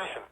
position.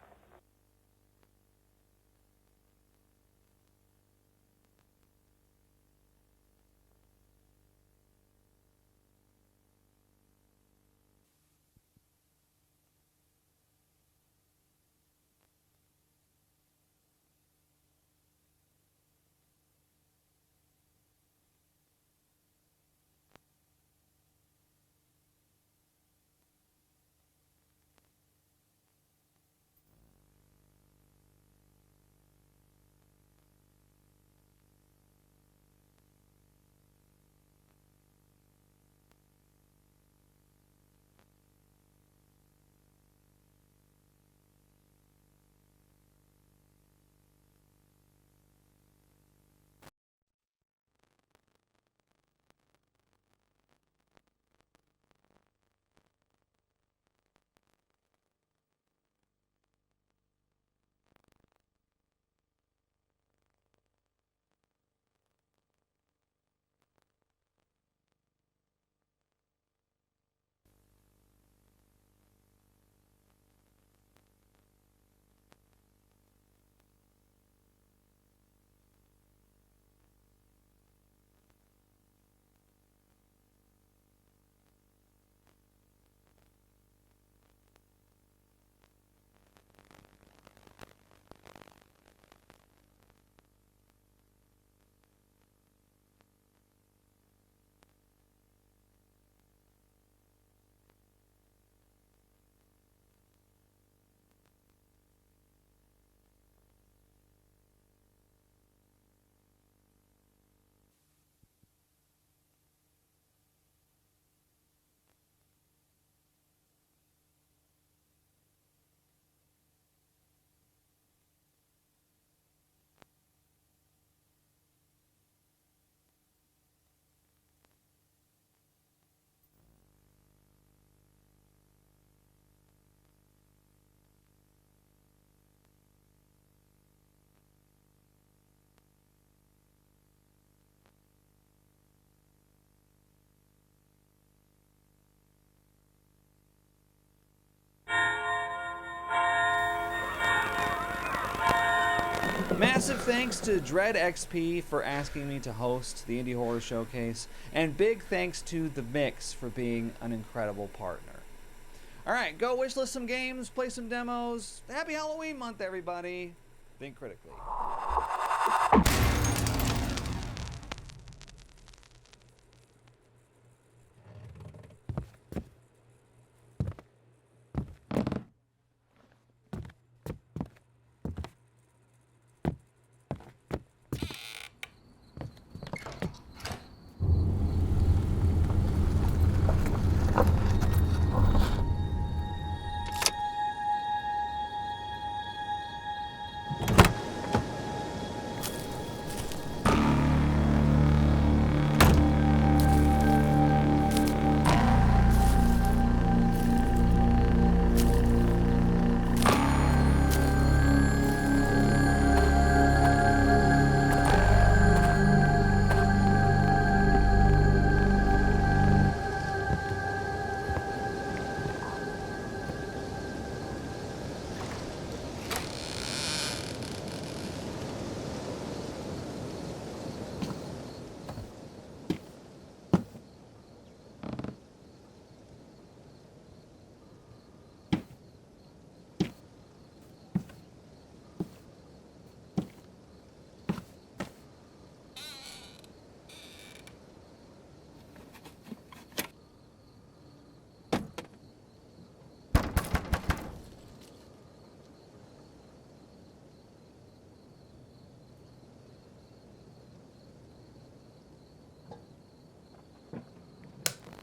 Massive thanks to DreadXP for asking me to host the Indie Horror Showcase, and big thanks to The Mix for being an incredible partner. Alright, go wishlist some games, play some demos. Happy Halloween month, everybody. Think critically.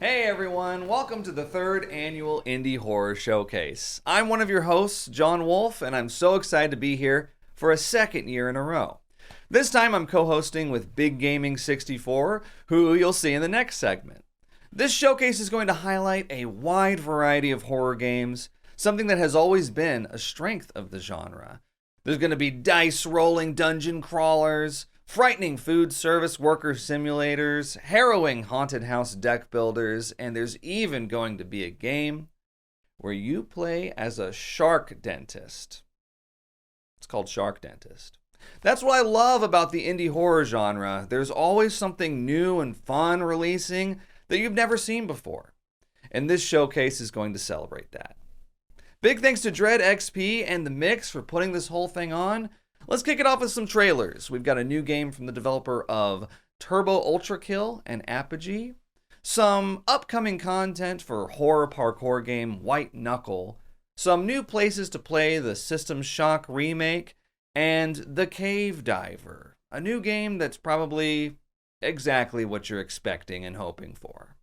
Hey everyone, welcome to the third annual Indie Horror Showcase. I'm one of your hosts, John Wolf, and I'm so excited to be here for a second year in a row. This time I'm co-hosting with Big Gaming 64, who you'll see in the next segment. This showcase is going to highlight a wide variety of horror games, something that has always been a strength of the genre. There's going to be dice rolling dungeon crawlers, frightening food service worker simulators, harrowing haunted house deck builders, and there's even going to be a game where you play as a shark dentist. It's called Shark Dentist. That's what I love about the indie horror genre. There's always something new and fun releasing that you've never seen before. And this showcase is going to celebrate that. Big thanks to DreadXP and The Mix for putting this whole thing on. Let's kick it off with some trailers. We've got a new game from the developer of Turbo Ultra Kill and Apogee, some upcoming content for horror parkour game White Knuckle, some new places to play the System Shock remake, and The Cave Diver, a new game that's probably exactly what you're expecting and hoping for.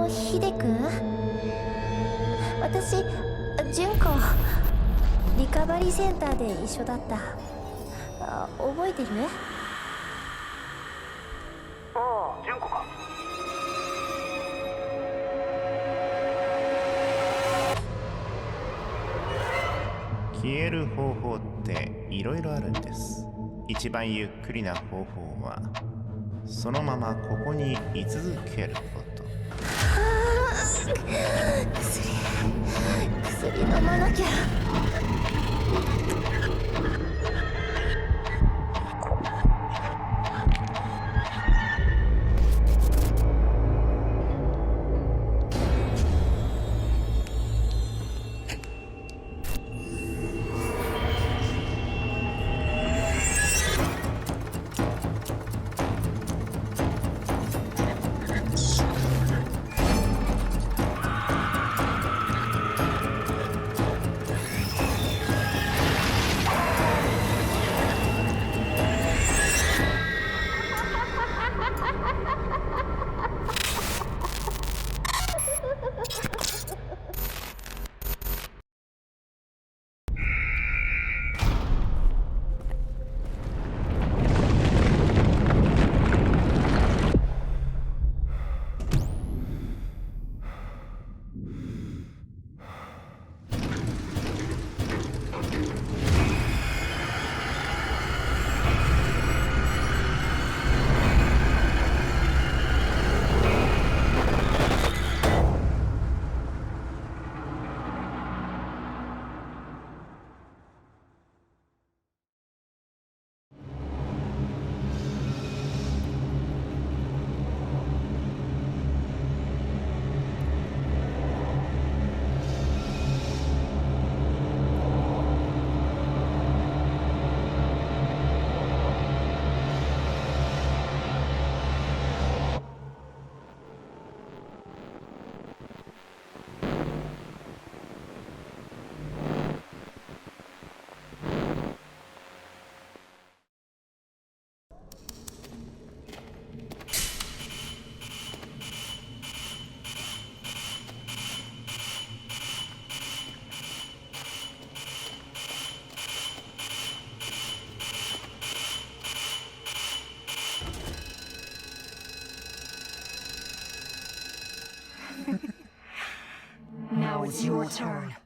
ヒデ君、私、純子、リカバリーセンターで一緒だった。覚えてる？ああ、純子か。消える方法っていろいろあるんです。一番ゆっくりな方法はそのままここに居続けること。薬飲まなきゃ。It's your turn.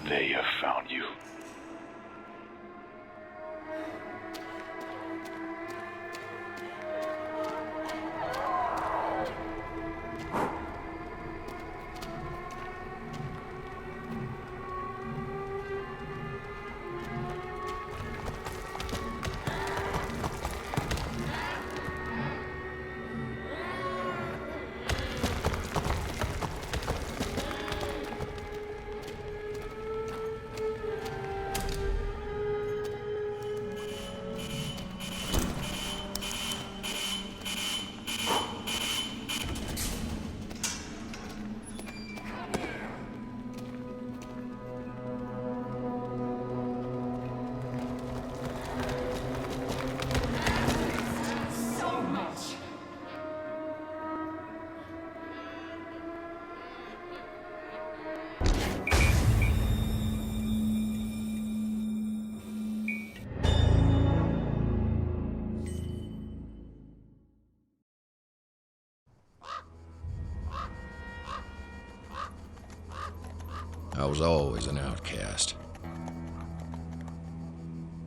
They have found you. I was always an outcast.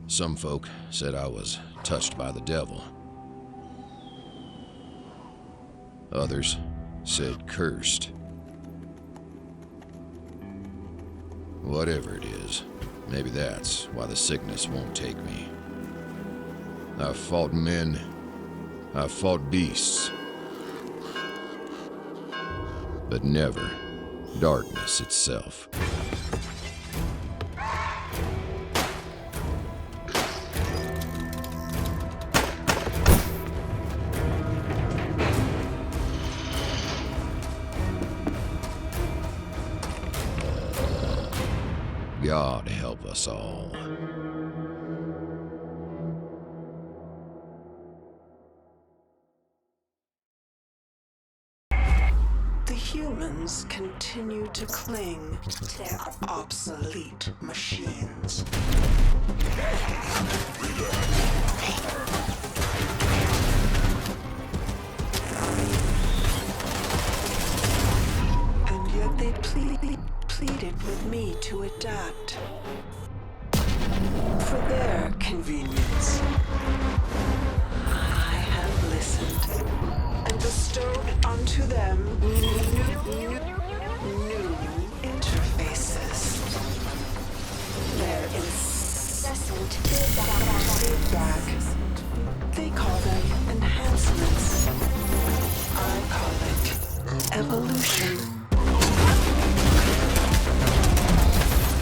Some folk said I was touched by the devil. Others said cursed. Whatever it is, maybe that's why the sickness won't take me. I've fought men, I've fought beasts, but never darkness itself. God help us all. The humans continue to cling to their obsolete machines. And yet they pleaded with me to adapt for their convenience. I have listened and bestowed onto them new interfaces. Their incessant feedback. They call them enhancements. I call it evolution.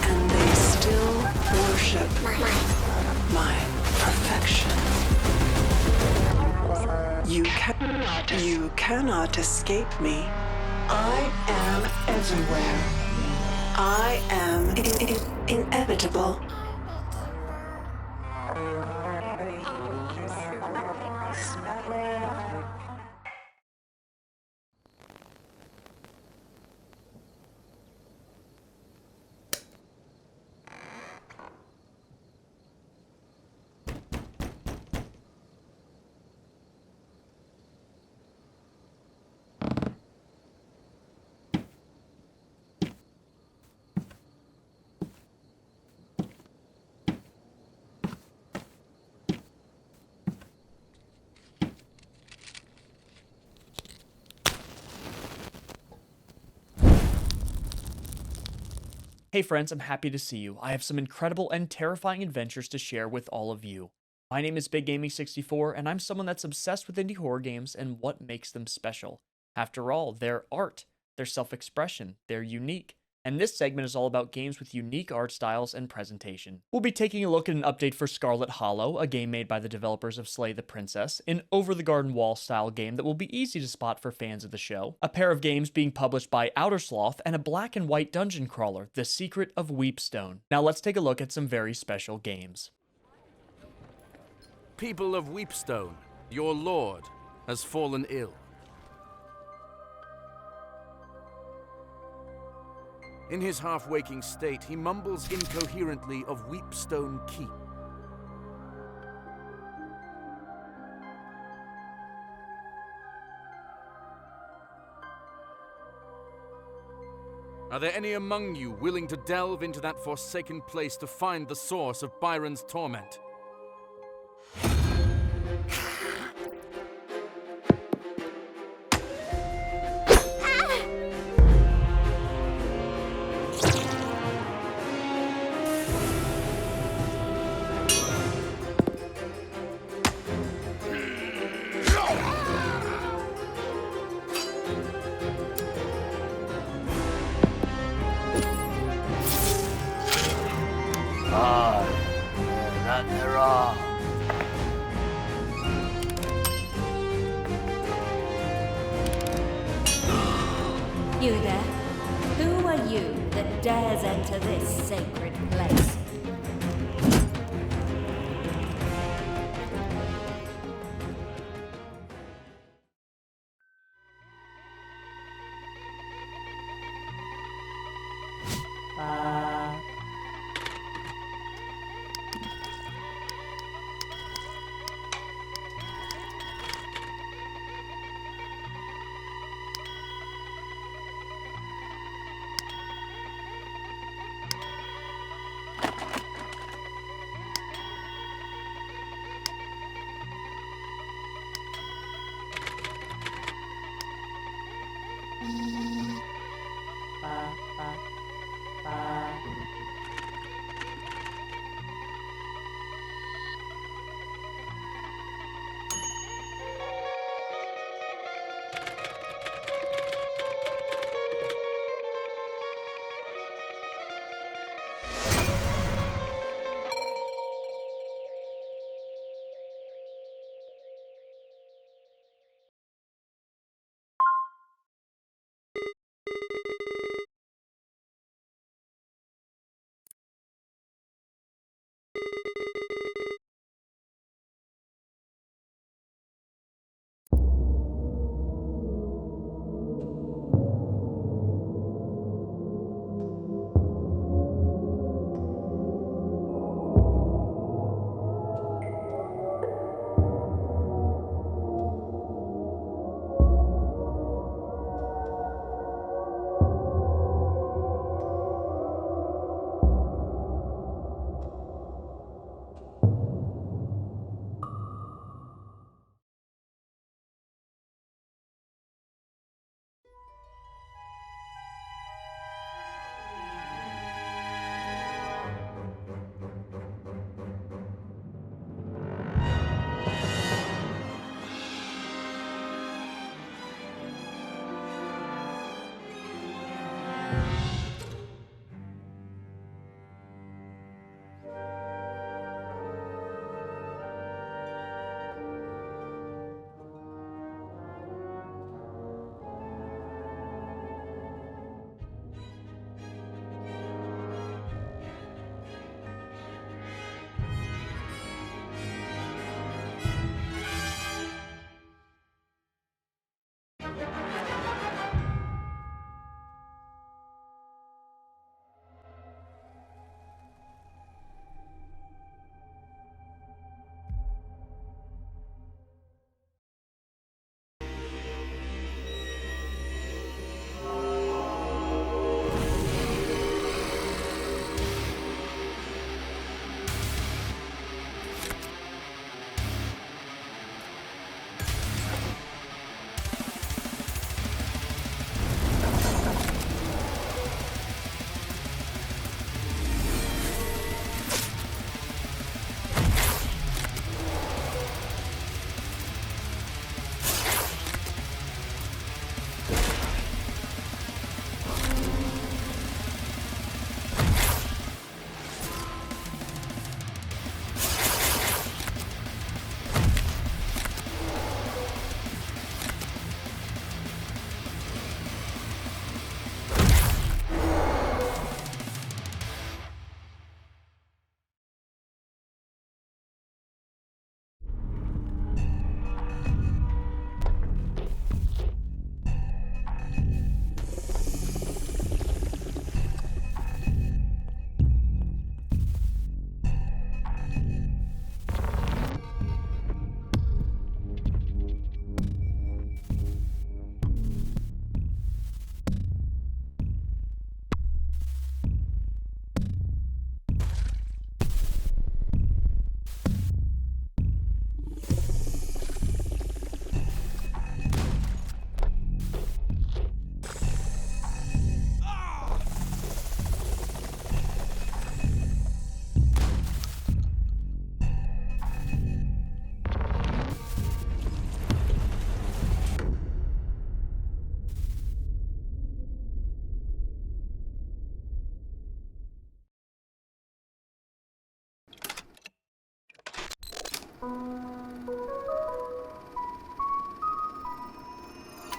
And they still worship my perfection. You cannot escape me. I am everywhere. I am inevitable. Hey friends, I'm happy to see you. I have some incredible and terrifying adventures to share with all of you. My name is Big Gaming 64, and I'm someone that's obsessed with indie horror games and what makes them special. After all, they're art, they're self-expression, they're unique. And this segment is all about games with unique art styles and presentation. We'll be taking a look at an update for Scarlet Hollow, a game made by the developers of Slay the Princess, an over-the-garden-wall style game that will be easy to spot for fans of the show, a pair of games being published by Outer Sloth, and a black and white dungeon crawler, The Secret of Weepstone. Now let's take a look at some very special games. People of Weepstone, your lord has fallen ill. In his half-waking state, he mumbles incoherently of Weepstone Keep. Are there any among you willing to delve into that forsaken place to find the source of Byron's torment? That there are. You there? Who are you that dares enter this sacred place?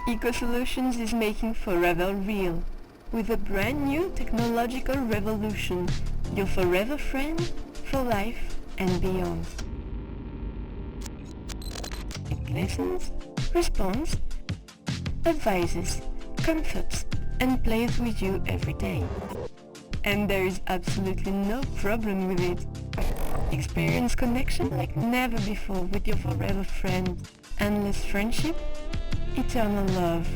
Eco Solutions is making forever real. With a brand new technological revolution. Your forever friend for life and beyond. It listens, responds, advises, comforts, and plays with you every day. And there is absolutely no problem with it. Experience connection like never before with your forever friend. Endless friendship, eternal love.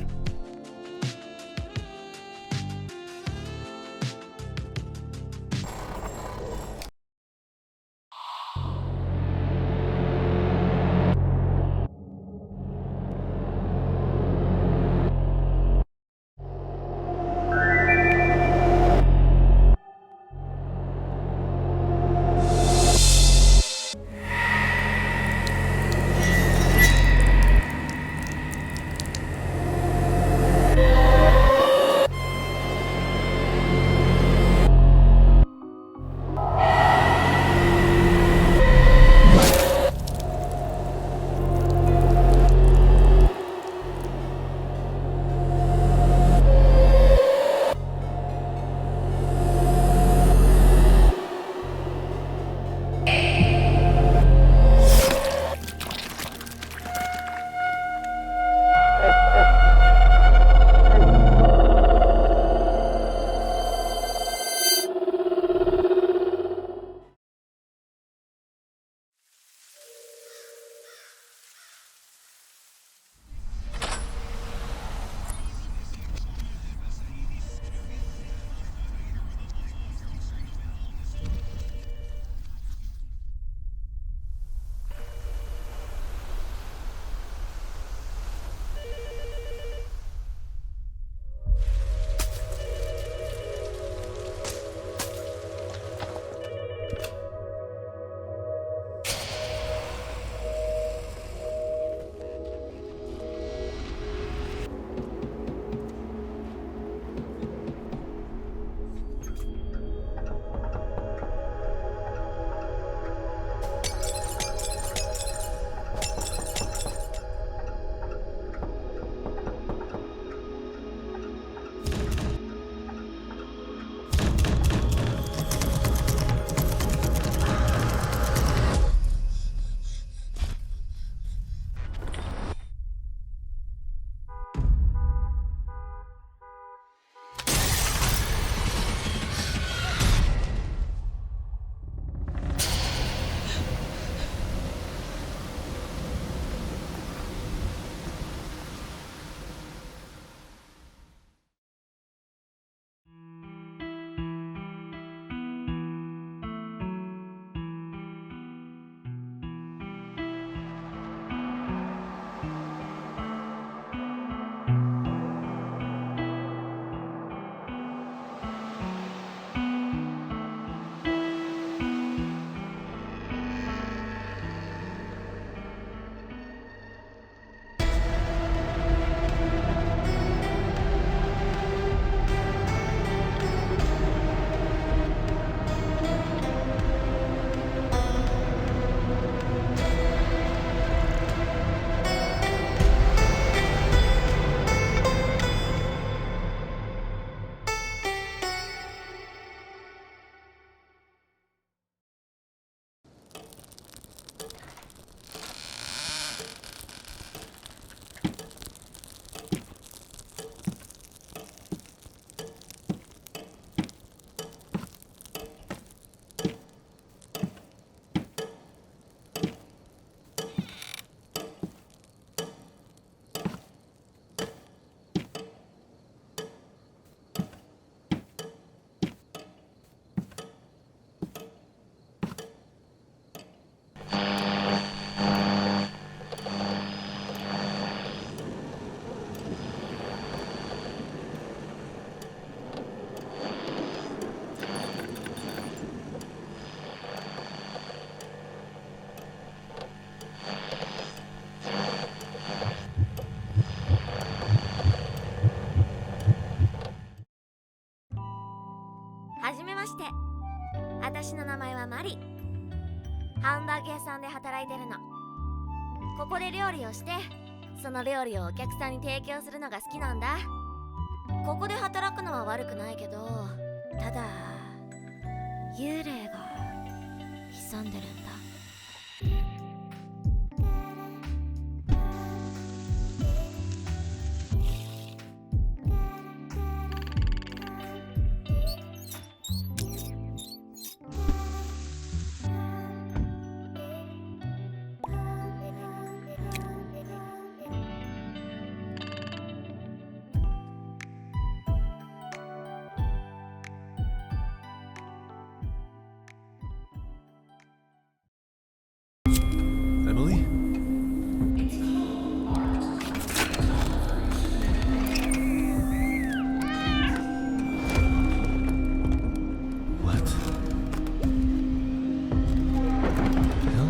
はじめまして。私の名前はマリ。ハンバーグ屋さんで働いてるの。ここで料理をして、その料理をお客さんに提供するのが好きなんだ。ここで働くのは悪くないけど、ただ幽霊が潜んでるんだ。Emily? What? Hell?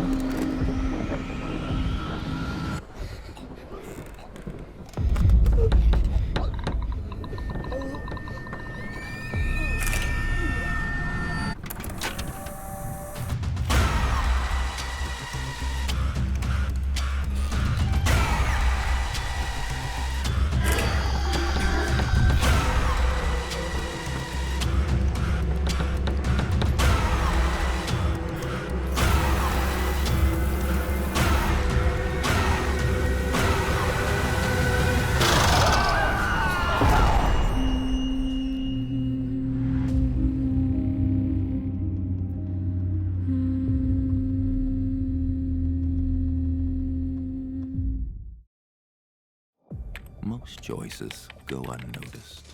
Most choices go unnoticed,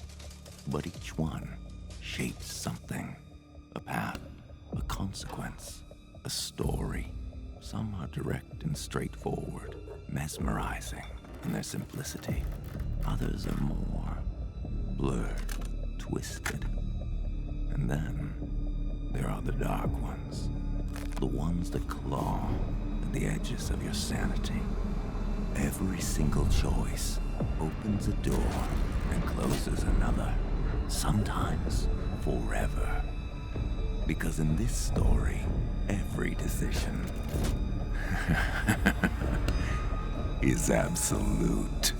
but each one shapes something. A path, a consequence, a story. Some are direct and straightforward, mesmerizing in their simplicity. Others are more blurred, twisted. And then there are the dark ones, the ones that claw at the edges of your sanity. Every single choice opens a door and closes another, sometimes forever. Because in this story, every decision is absolute.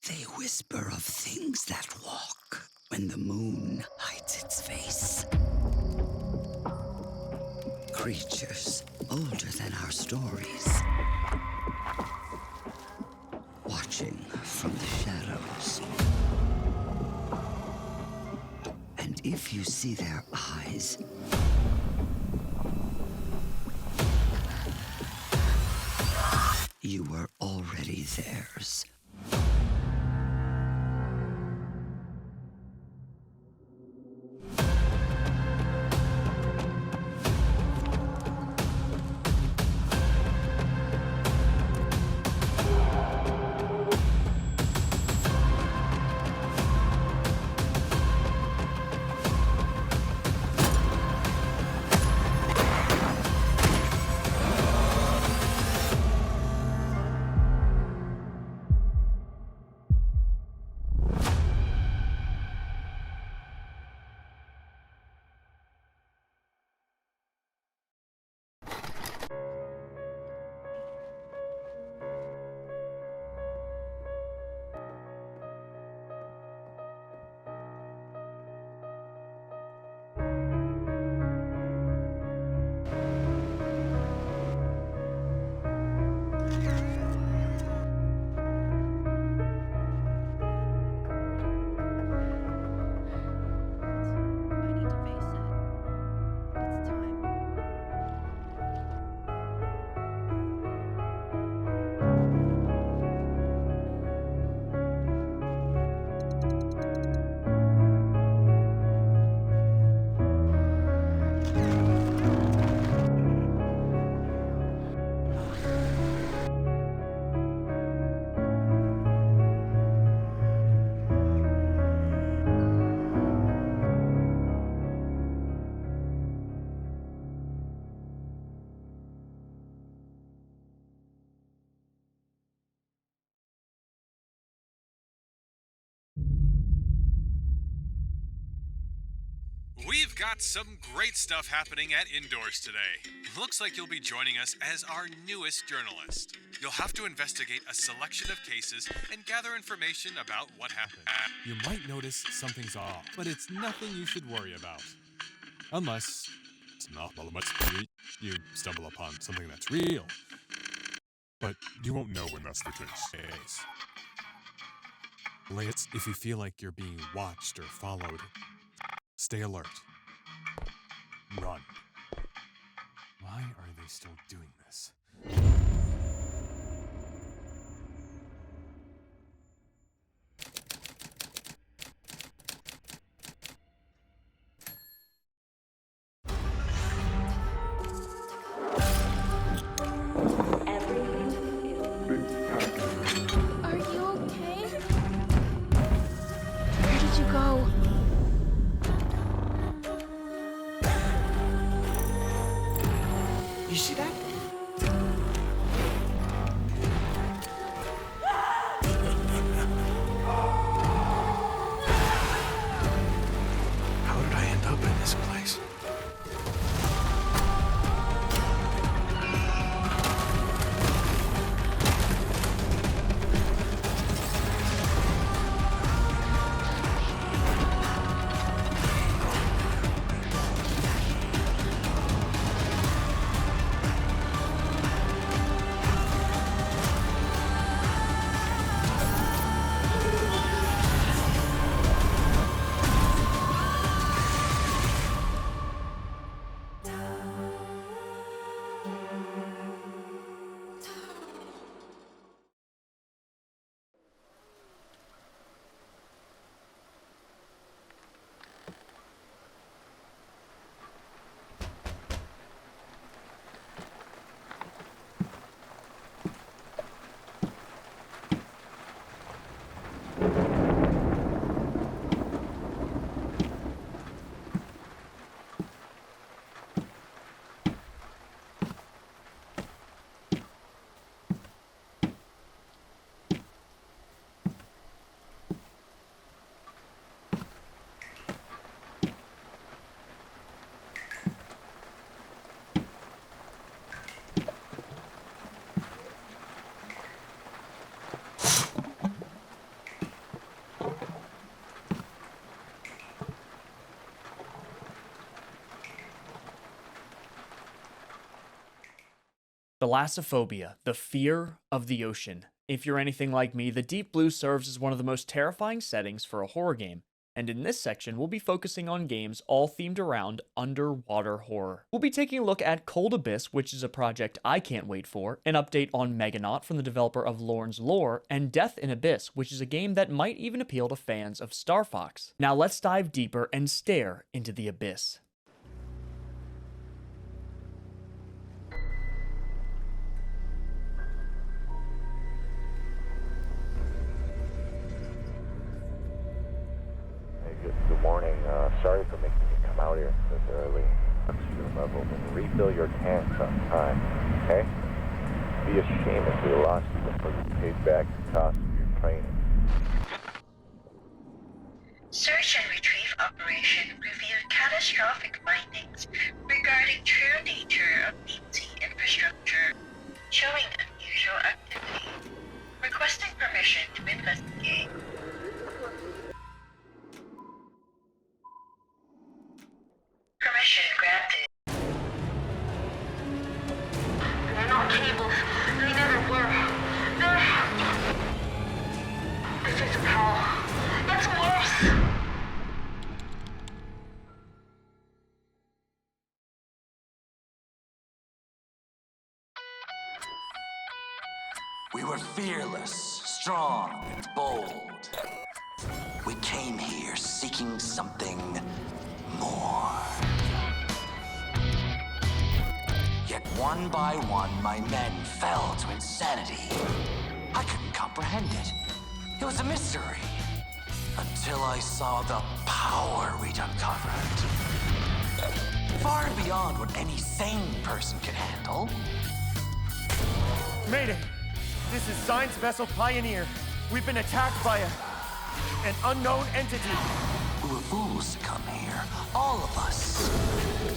They whisper of things that walk when the moon hides its face. Creatures older than our stories, watching from the shadows. And if you see their eyes, you were already theirs. We've got some great stuff happening at Indoors today. Looks like you'll be joining us as our newest journalist. You'll have to investigate a selection of cases and gather information about what happened. You might notice something's off, but it's nothing you should worry about. Unless you stumble upon something that's real. But you won't know when that's the case. Let's, if you feel like you're being watched or followed, stay alert. Run. Why are they still doing this? Are you okay? Where did you go? You see that? How did I end up in this place? Thalassophobia, the fear of the ocean. If you're anything like me, the deep blue serves as one of the most terrifying settings for a horror game. And in this section, we'll be focusing on games all themed around underwater horror. We'll be taking a look at Cold Abyss, which is a project I can't wait for, an update on Meganaut from the developer of Lorne's Lore, and Death in Abyss, which is a game that might even appeal to fans of Star Fox. Now let's dive deeper and stare into the abyss. Good morning. Sorry for making you come out here this early. Oxygen levels and refill your tanks on time, okay? It'd be a shame if we lost you before you paid back the cost of your training. Search and retrieve operation revealed catastrophic findings regarding true nature of deep-sea infrastructure, showing unusual activity. Requesting permission to investigate. Permission granted. They're not cables. They never were. This isn't hell. It's worse. We were fearless, strong, and bold. We came here seeking something more. Yet one by one, my men fell to insanity. I couldn't comprehend it. It was a mystery. Until I saw the power we'd uncovered. Far beyond what any sane person could handle. Mayday! This is Science Vessel Pioneer. We've been attacked by an unknown entity. We were fools to come here, all of us.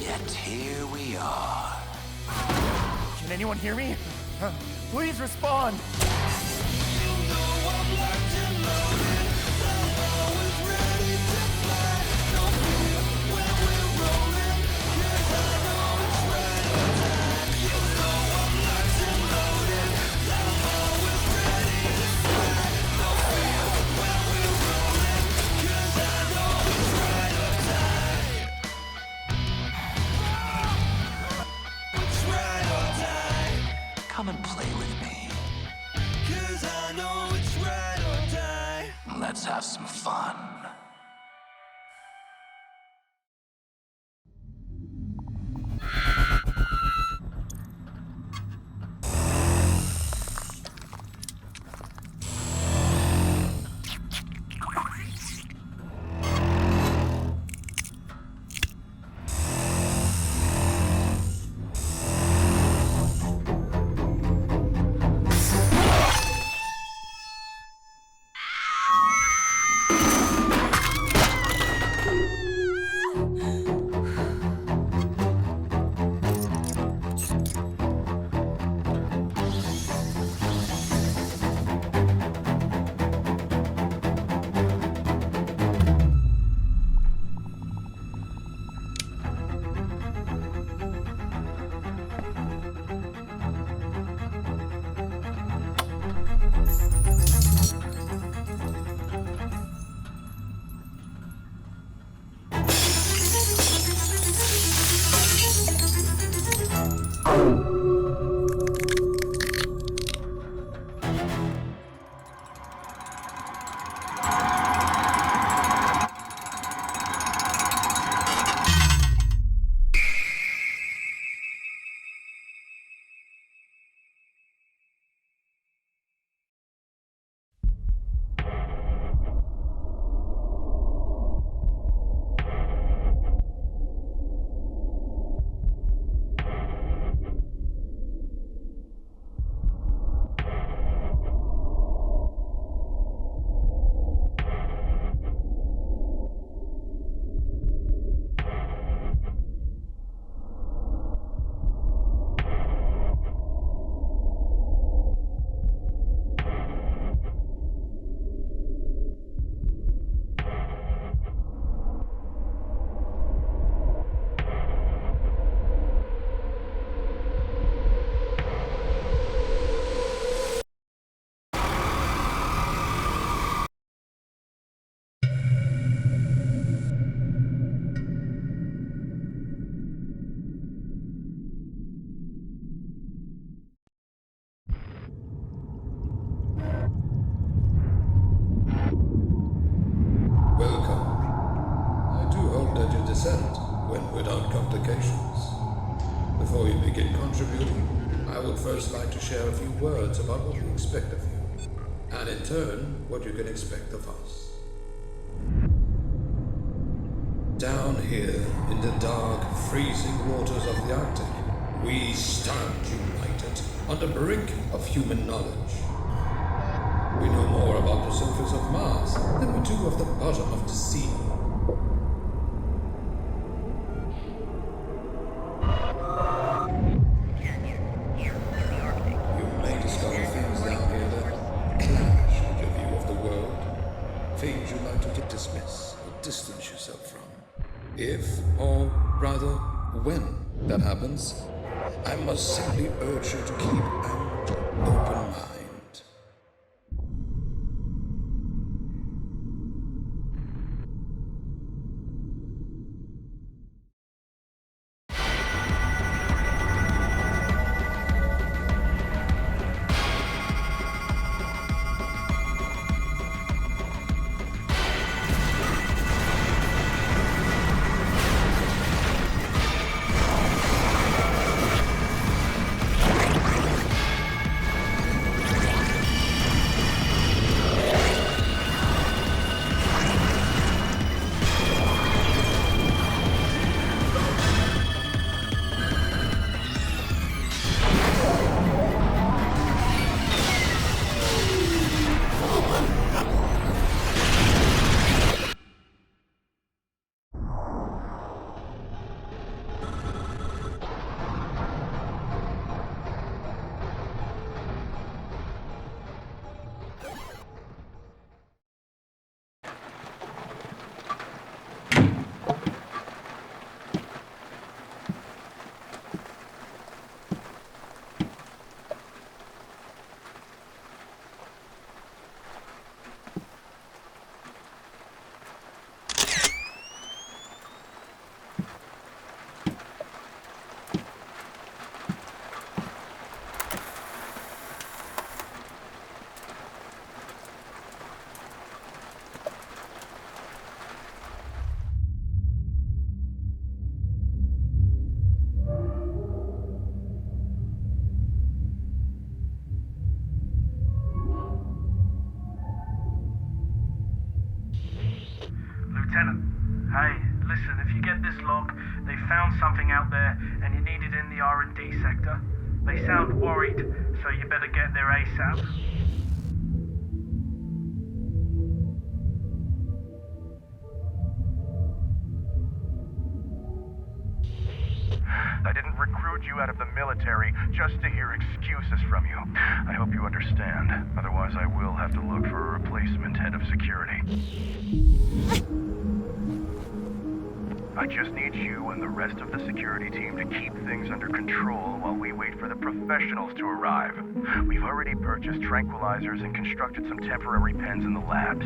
Yet here we are. Can anyone hear me? Please respond! Come and play with me. 'Cause I know it's right or die. Let's have some fun. When without complications. Before you begin contributing, I would first like to share a few words about what we expect of you, and in turn, what you can expect of us. Down here, in the dark, freezing waters of the Arctic, we stand united on the brink of human knowledge. We know more about the surface of Mars than we do of the bottom of the sea. You may discover things down here that clash with your view of the world, things you like to dismiss or distance yourself from. If, or rather, when that happens, I must simply urge you to keep an open mind. found something out there and you need it in the R&D sector. They sound worried, so you better get there ASAP. I didn't recruit you out of the military just to hear excuses from you. I hope you understand. Otherwise, I will have to look for a replacement head of security. I just need you and the rest of the security team to keep things under control while we wait for the professionals to arrive. We've already purchased tranquilizers and constructed some temporary pens in the labs.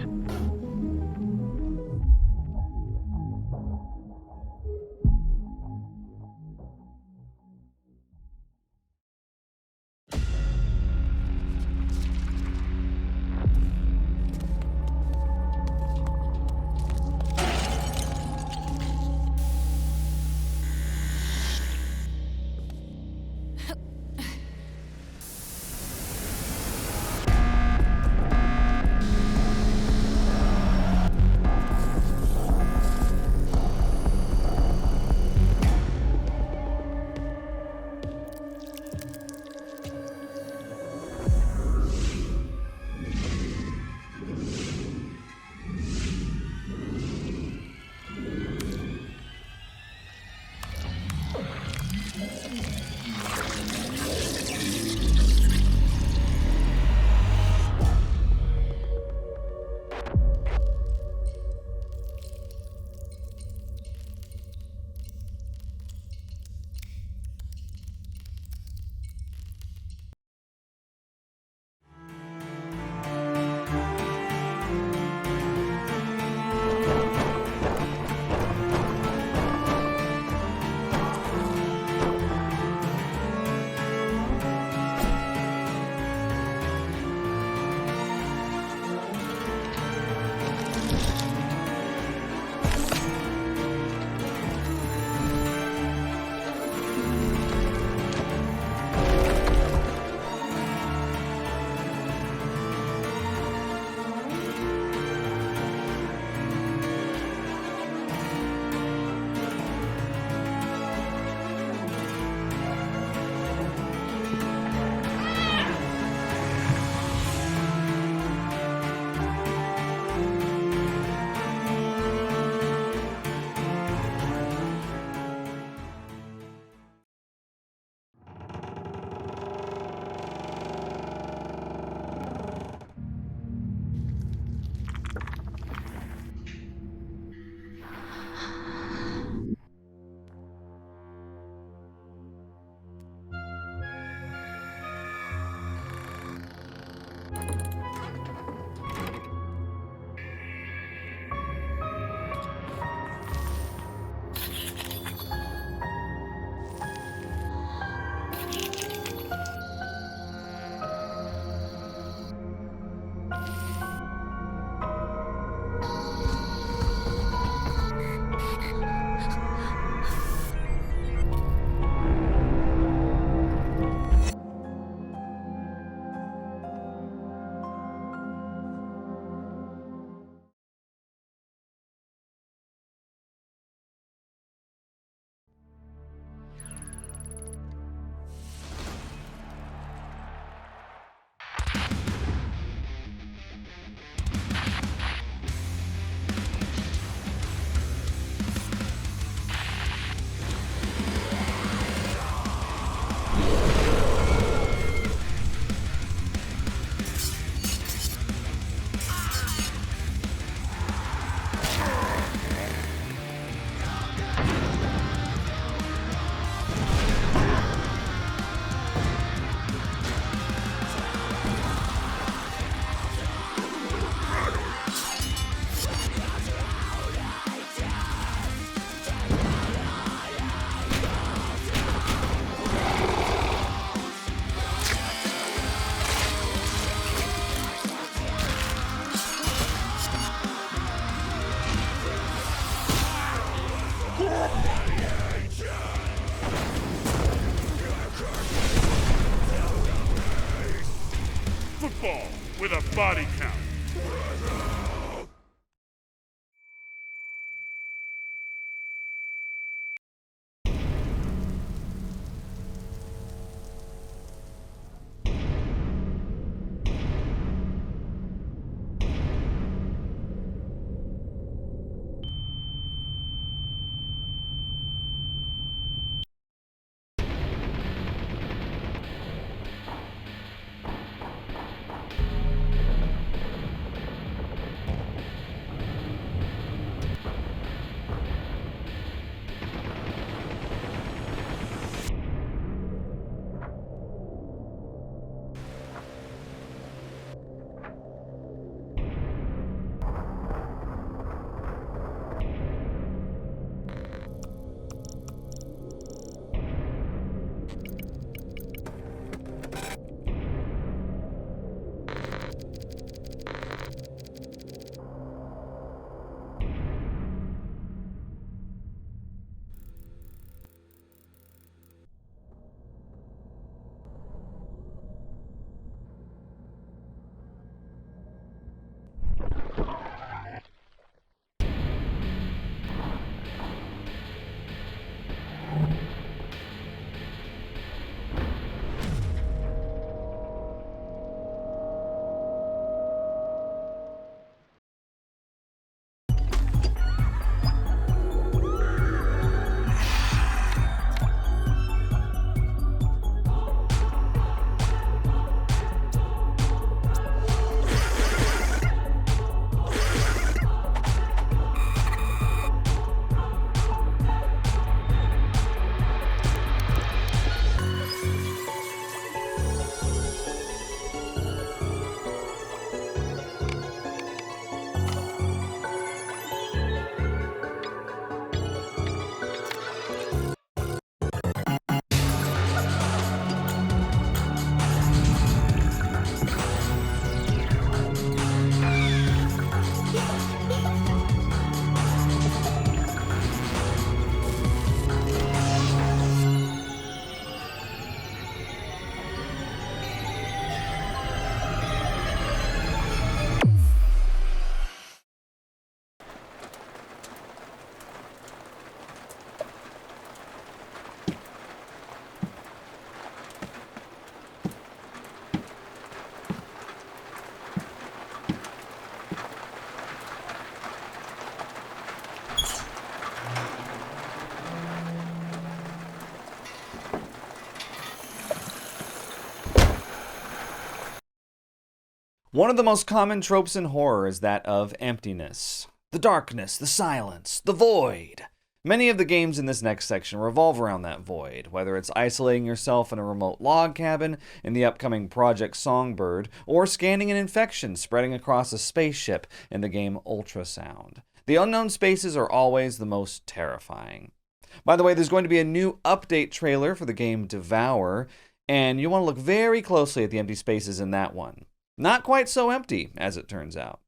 Football with a body count. One of the most common tropes in horror is that of emptiness. The darkness, the silence, the void. Many of the games in this next section revolve around that void, whether it's isolating yourself in a remote log cabin in the upcoming Project Songbird, or scanning an infection spreading across a spaceship in the game Ultrasound. The unknown spaces are always the most terrifying. By the way, there's going to be a new update trailer for the game Devour, and you want to look very closely at the empty spaces in that one. Not quite so empty, as it turns out.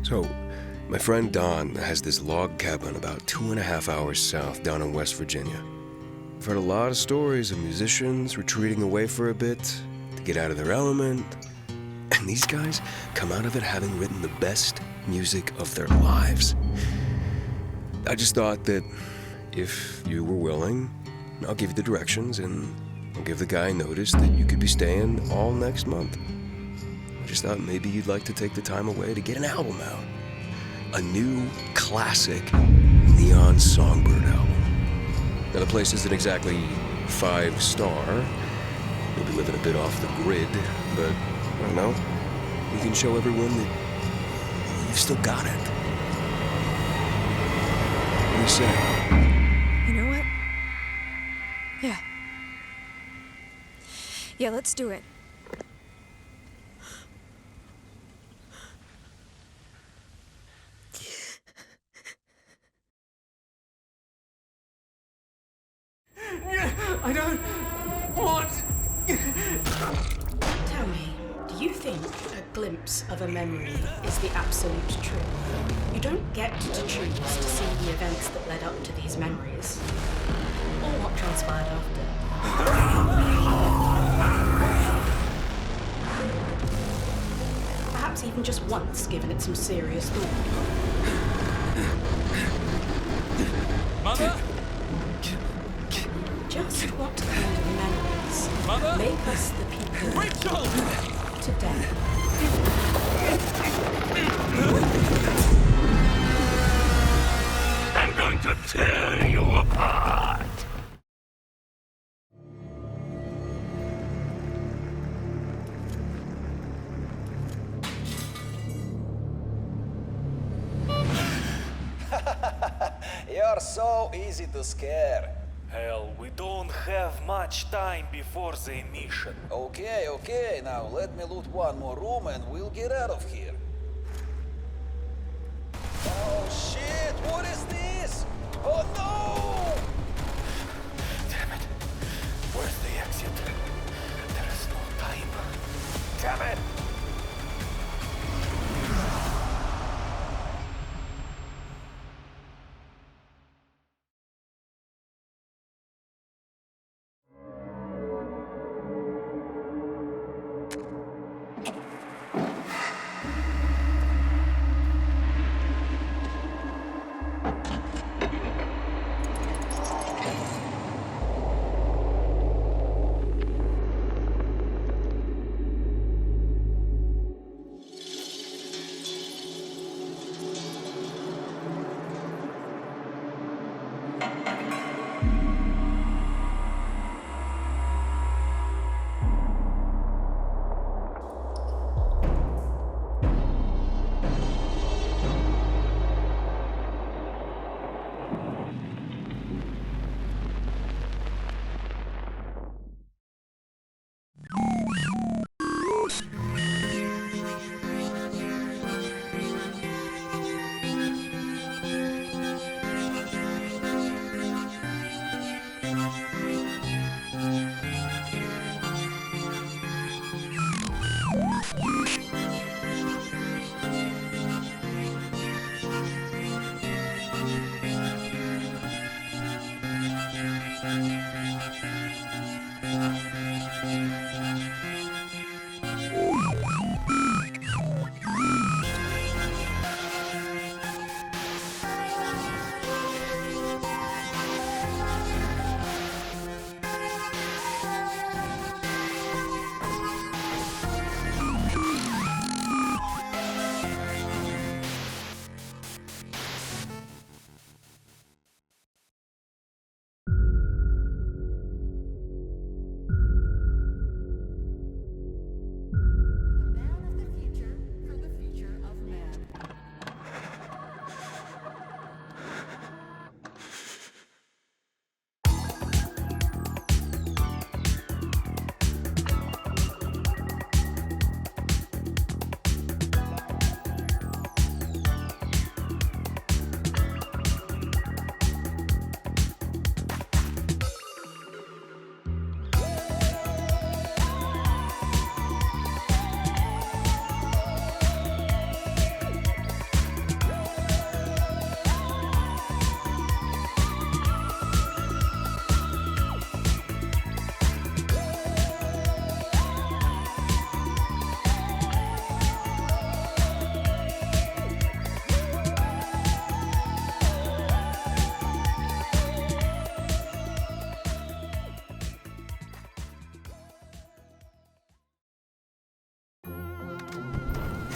So, my friend Don has this log cabin about 2.5 hours south down in West Virginia. I've heard a lot of stories of musicians retreating away for a bit to get out of their element. And these guys come out of it having written the best music of their lives. I just thought that if you were willing, I'll give you the directions and I'll give the guy notice that you could be staying all next month. I just thought maybe you'd like to take the time away to get an album out. A new classic Neon Songbird album. Now the place isn't exactly 5-star. You'll be living a bit off the grid, but I don't know. You can show everyone that you've still got it. What do you say? You know what? Yeah. Yeah, let's do it. I don't want... Tell me, do you think a glimpse of a memory is the absolute truth? You don't get to choose to see the events that led up to these memories, or what transpired after. Perhaps even just once given it some serious thought. Mother? Just what kind of memories make us the people today? I'm going to tear you apart. You're so easy to scare. Hell, we don't have much time before the mission. Okay, now let me loot one more room and we'll get out of here. Oh shit, what is this? Oh no! Damn it. Where's the exit? There is no time. Damn it!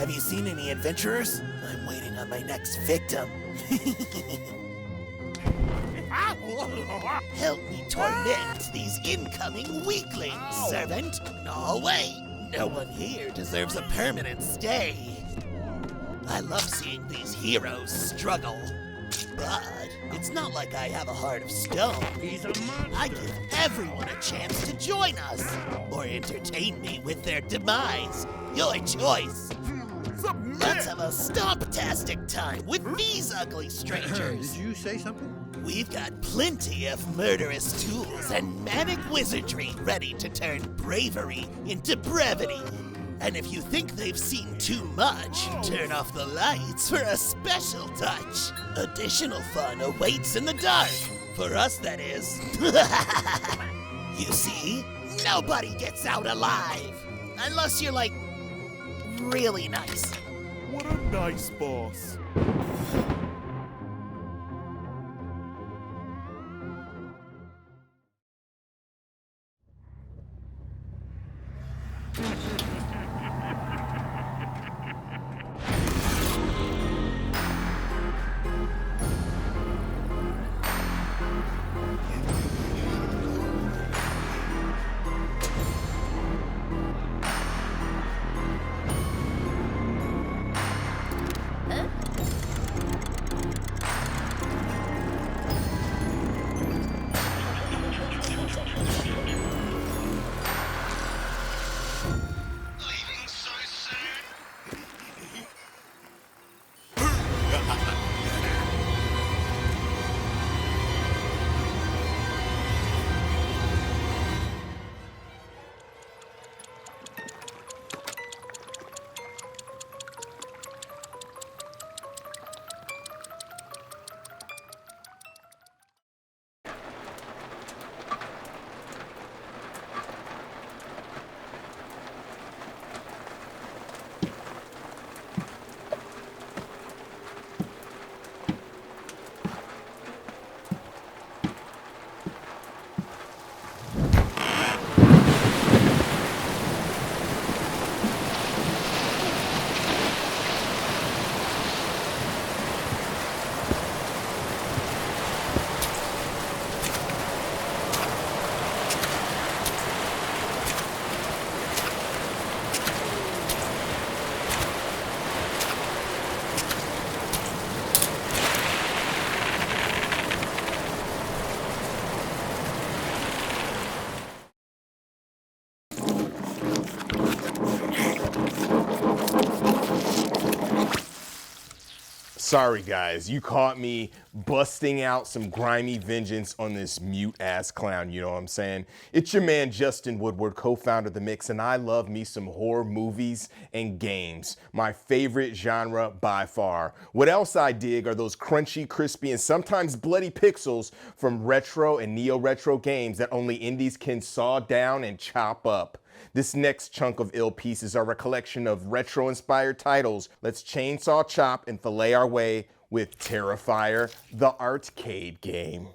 Have you seen any adventurers? I'm waiting on my next victim. Help me torment these incoming weaklings, servant. No way. No one here deserves a permanent stay. I love seeing these heroes struggle. But it's not like I have a heart of stone. I give everyone a chance to join us, or entertain me with their demise. Your choice. Let's have a stomp-tastic time with these ugly strangers. Did you say something? We've got plenty of murderous tools and manic wizardry ready to turn bravery into brevity. And if you think they've seen too much, turn off the lights for a special touch. Additional fun awaits in the dark. For us, that is. You see, nobody gets out alive. Unless you're, like, really nice. What a nice boss. Sorry guys, you caught me busting out some grimy vengeance on this mute-ass clown, you know what I'm saying? It's your man Justin Woodward, co-founder of The Mix, and I love me some horror movies and games. My favorite genre by far. What else I dig are those crunchy, crispy, and sometimes bloody pixels from retro and neo-retro games that only indies can saw down and chop up. This next chunk of ill pieces are a collection of retro-inspired titles. Let's chainsaw chop and fillet our way with Terrifier, the arcade game.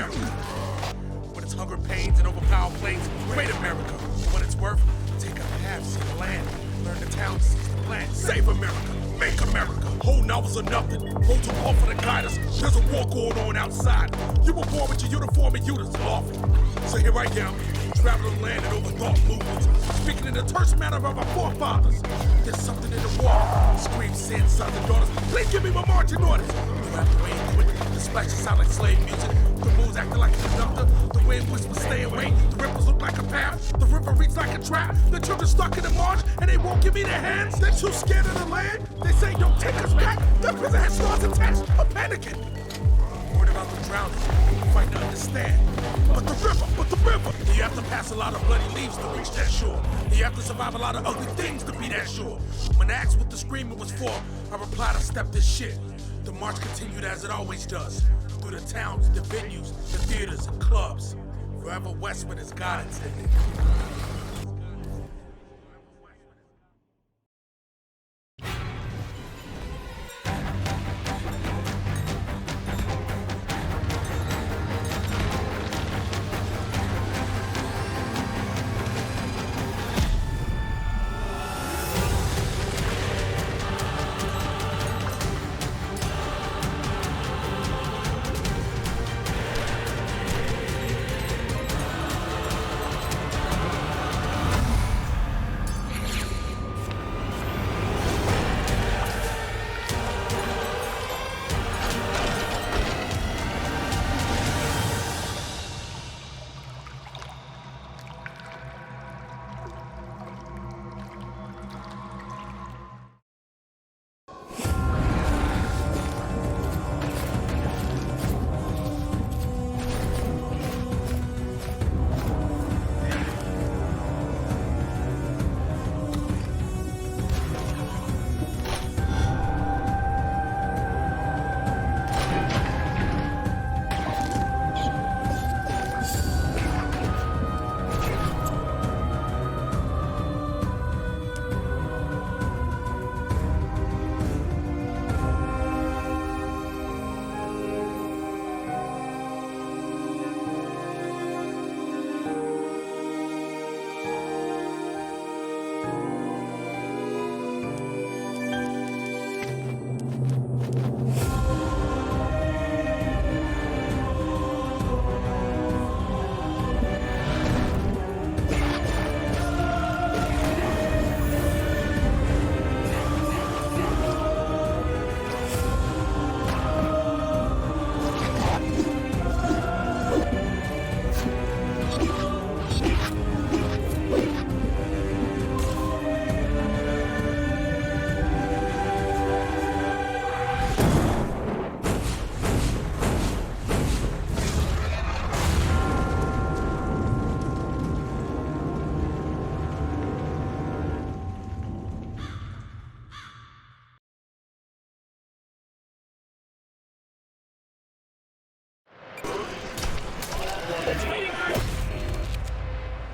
America. When it's hunger pains and overpowered plains, great America. For what it's worth, take a half, see the land. Learn the town, seize the plan. Save America, make America. Whole novels are nothing. Road to war for the guide us. There's a war going on outside. You were born with your uniform and units lawful. So here I am, traveling the land and overthought movements. Speaking in the terse manner of our forefathers. There's something in the water. Scream, sins, sons and daughters. Please give me my marching orders. You have to rain quick. The splashes sound like slave music. The moon's acting like a conductor. The wind whispers, stay away. The ripples look like a path. The river reads like a trap. The children stuck in the march and they won't give me their hands. They're too scared of the land. They say don't take us back. Their prison has stars attached. I'm panicking. Worried about the drowning. Fighting to understand. But the river. You have to pass a lot of bloody leaves to reach that shore. You have to survive a lot of ugly things to be that sure. When asked what the screaming was for, I replied I stepped this shit. The march continued as it always does. Through the towns, the venues, the theaters, and clubs. Forever westward as God intended.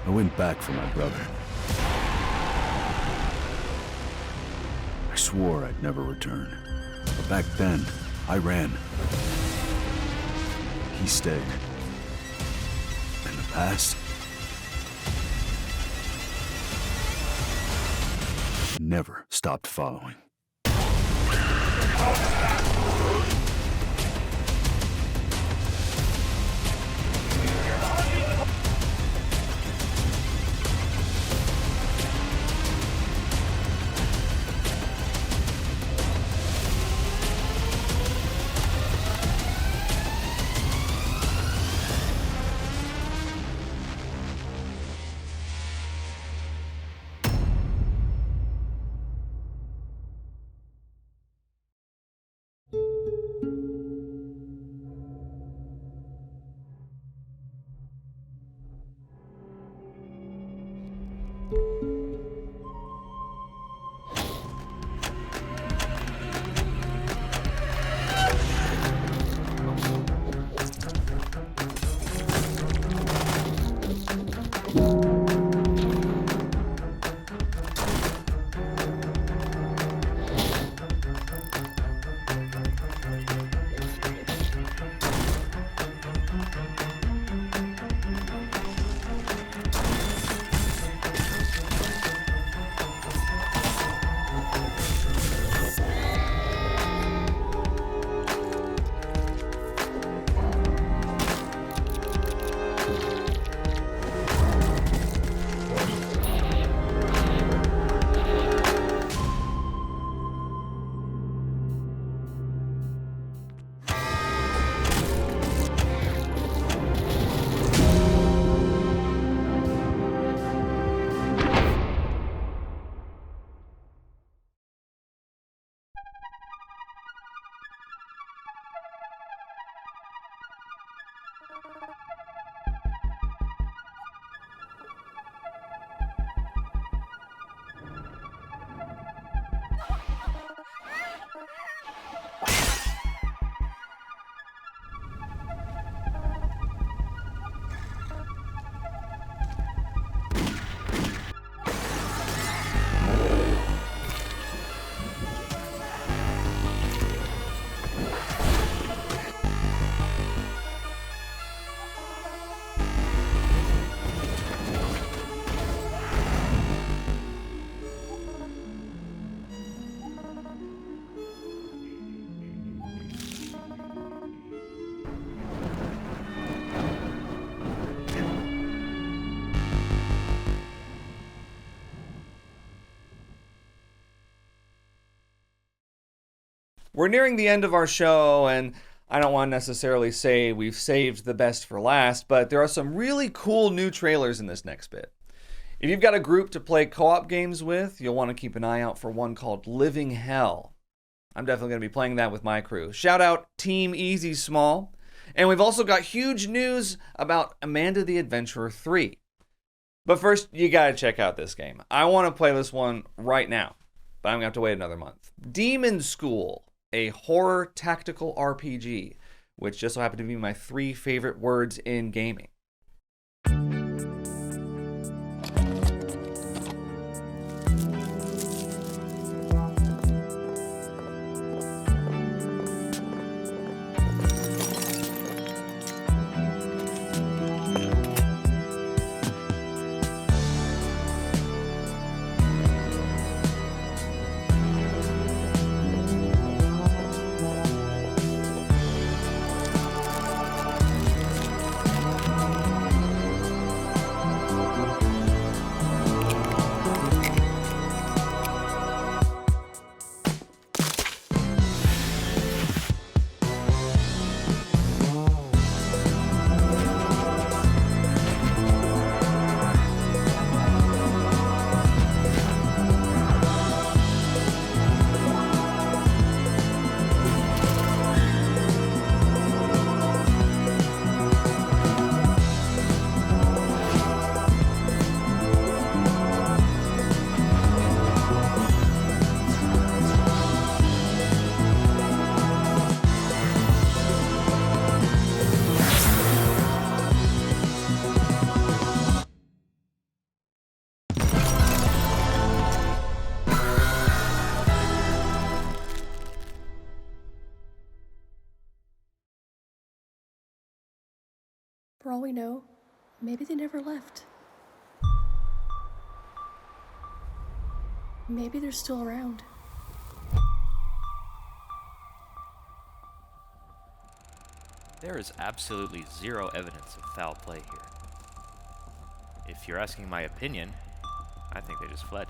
I went back for my brother. I swore I'd never return. But back then, I ran. He stayed. And the past never stopped following. We're nearing the end of our show, and I don't want to necessarily say we've saved the best for last, but there are some really cool new trailers in this next bit. If you've got a group to play co-op games with, you'll want to keep an eye out for one called Living Hell. I'm definitely going to be playing that with my crew. Shout out Team Easy Small. And we've also got huge news about Amanda the Adventurer 3. But first, you gotta check out this game. I want to play this one right now, but I'm gonna have to wait another month. Demon School, a horror tactical RPG, which just so happened to be my 3 favorite words in gaming. For all we know, maybe they never left. Maybe they're still around. There is absolutely zero evidence of foul play here. If you're asking my opinion, I think they just fled.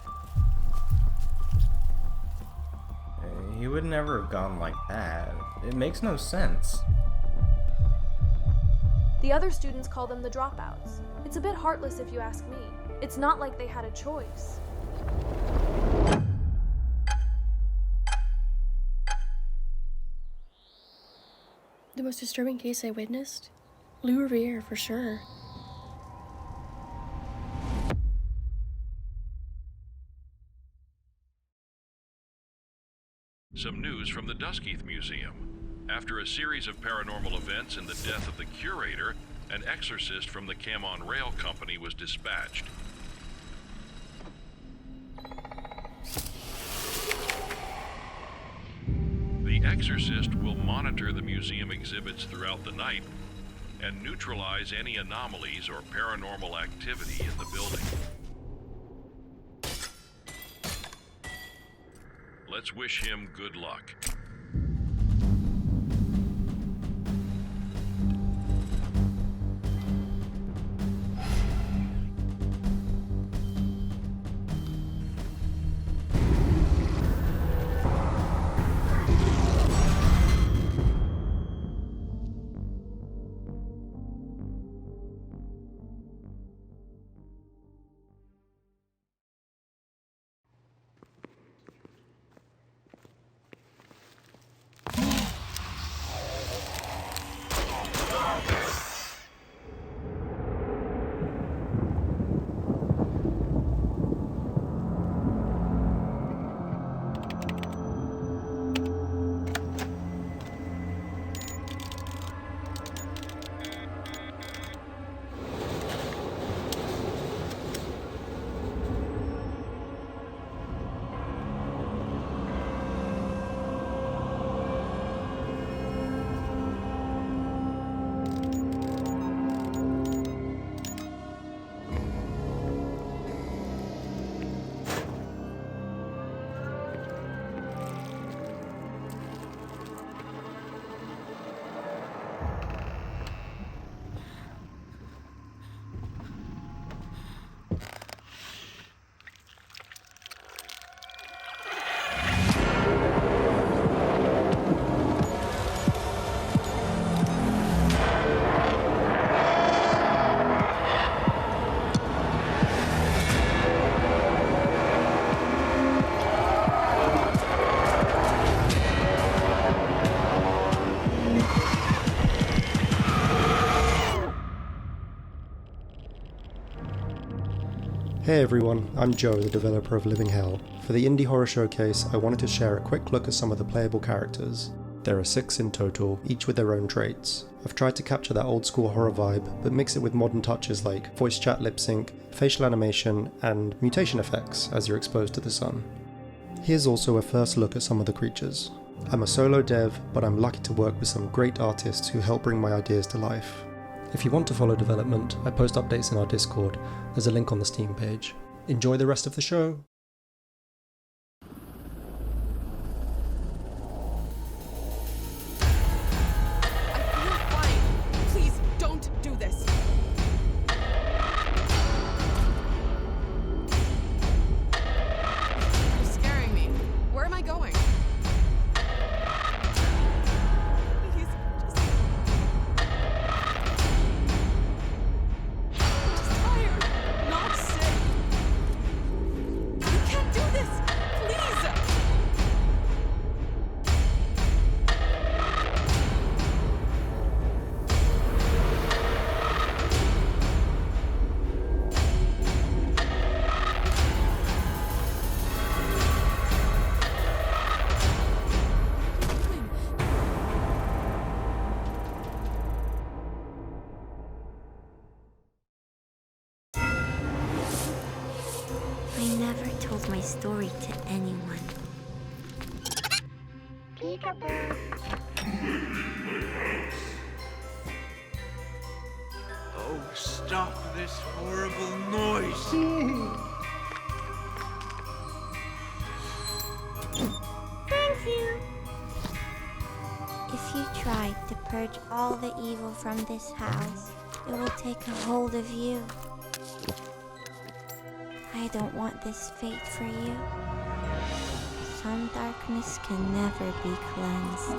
He would never have gone like that. It makes no sense. The other students call them the dropouts. It's a bit heartless if you ask me. It's not like they had a choice. The most disturbing case I witnessed? Lou Revere, for sure. Some news from the Duskheath Museum. After a series of paranormal events and the death of the curator, an exorcist from the Camon Rail Company was dispatched. The exorcist will monitor the museum exhibits throughout the night and neutralize any anomalies or paranormal activity in the building. Let's wish him good luck. Hey everyone, I'm Joe, the developer of Living Hell. For the Indie Horror Showcase, I wanted to share a quick look at some of the playable characters. There are 6 in total, each with their own traits. I've tried to capture that old school horror vibe, but mix it with modern touches like voice chat lip sync, facial animation, and mutation effects as you're exposed to the sun. Here's also a first look at some of the creatures. I'm a solo dev, but I'm lucky to work with some great artists who help bring my ideas to life. If you want to follow development, I post updates in our Discord. There's a link on the Steam page. Enjoy the rest of the show! Please, don't do this. You're scaring me. Where am I going? Please, just tired, not sick. You can't do this. Please. I never told my story to anyone. Peekaboo. Oh, stop this horrible noise! Thank you. If you try to purge all the evil from this house, it will take a hold of you. I don't want this fate for you. Some darkness can never be cleansed.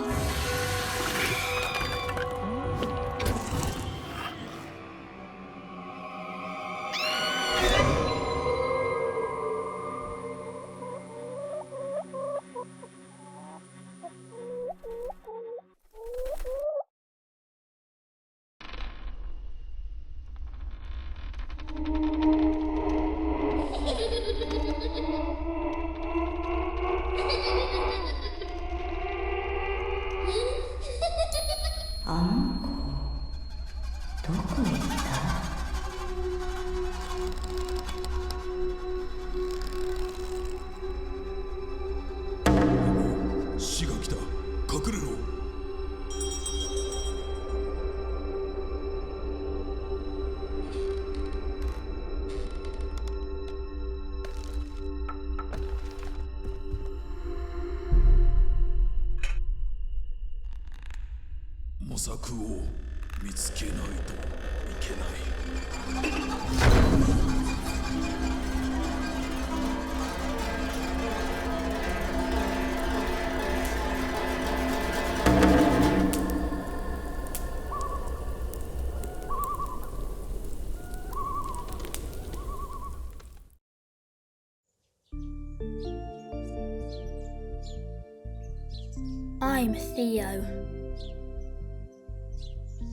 I'm Theo.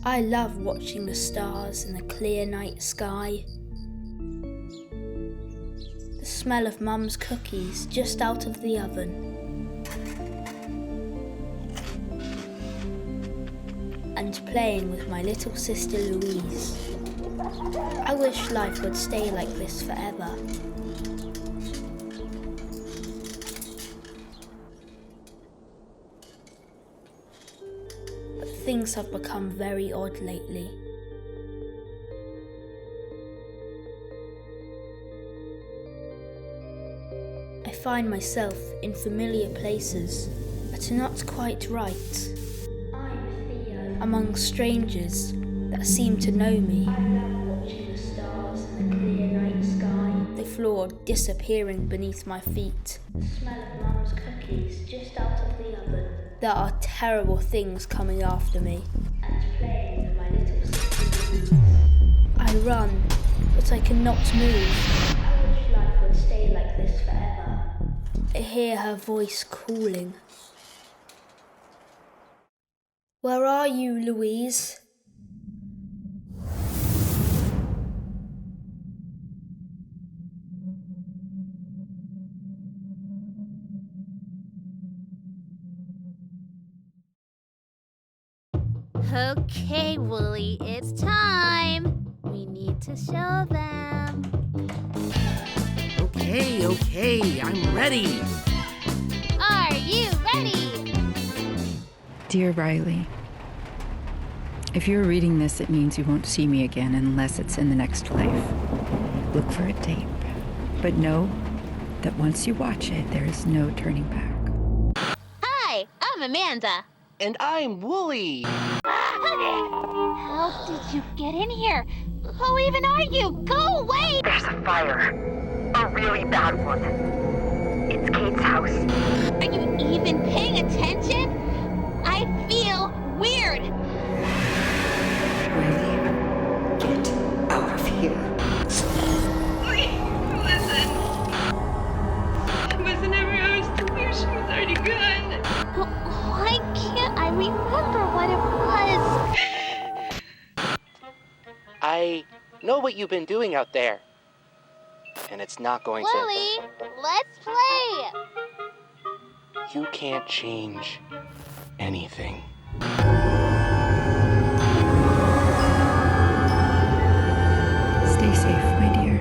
I love watching the stars in the clear night sky. The smell of Mum's cookies just out of the oven. And playing with my little sister Louise. I wish life would stay like this forever. Things have become very odd lately. I find myself in familiar places that are not quite right. Among strangers that seem to know me. I love watching the stars in the clear night sky. The floor disappearing beneath my feet. The smell of Mum's cookies just out of the oven. There are terrible things coming after me. And playing with my little sister. I run, but I cannot move. I wish life would stay like this forever. I hear her voice calling. Where are you, Louise? Okay, Wooly, it's time. We need to show them. Okay, I'm ready. Are you ready? Dear Riley, if you're reading this, it means you won't see me again unless it's in the next life. Look for a tape, but know that once you watch it, there is no turning back. Hi, I'm Amanda. And I'm Wooly. How did you get in here? Who even are you? Go away! There's a fire. A really bad one. It's Kate's house. Are you even paying attention? I feel weird. Riley, get out of here. Listen. It wasn't ever I was still here. She was already gone. Why can't I remember what it was? I know what you've been doing out there. And it's not going to... Lily, let's play! You can't change anything. Stay safe, my dear.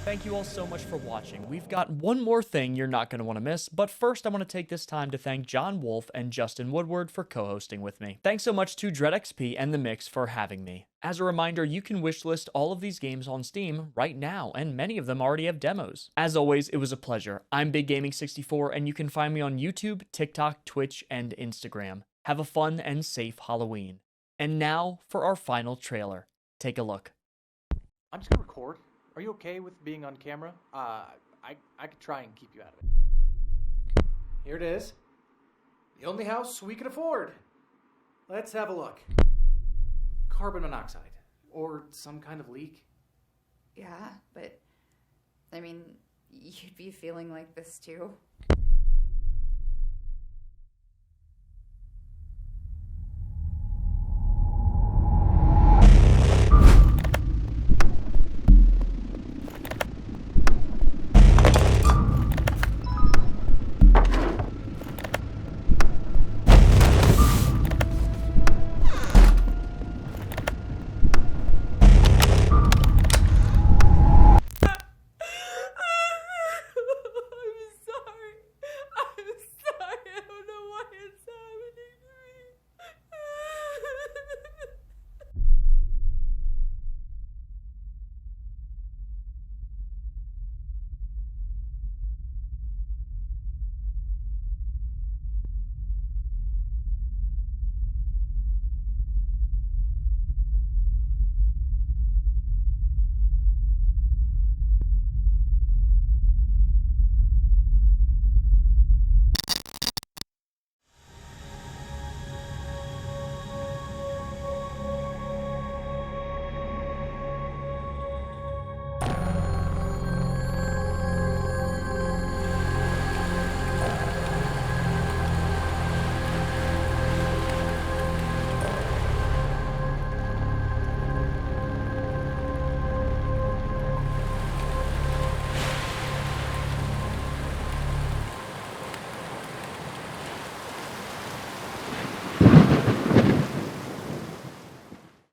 Thank you all so much for watching. We've got one more thing you're not going to want to miss, but first I want to take this time to thank John Wolf and Justin Woodward for co-hosting with me. Thanks so much to DreadXP and The Mix for having me. As a reminder, you can wishlist all of these games on Steam right now, and many of them already have demos. As always, it was a pleasure. I'm Big Gaming 64, and you can find me on YouTube, TikTok, Twitch, and Instagram. Have a fun and safe Halloween. And now for our final trailer. Take a look. I'm just gonna record. Are you okay with being on camera? I could try and keep you out of it. Here it is. The only house we can afford. Let's have a look. Carbon monoxide. Or some kind of leak. Yeah, but, I mean, you'd be feeling like this too.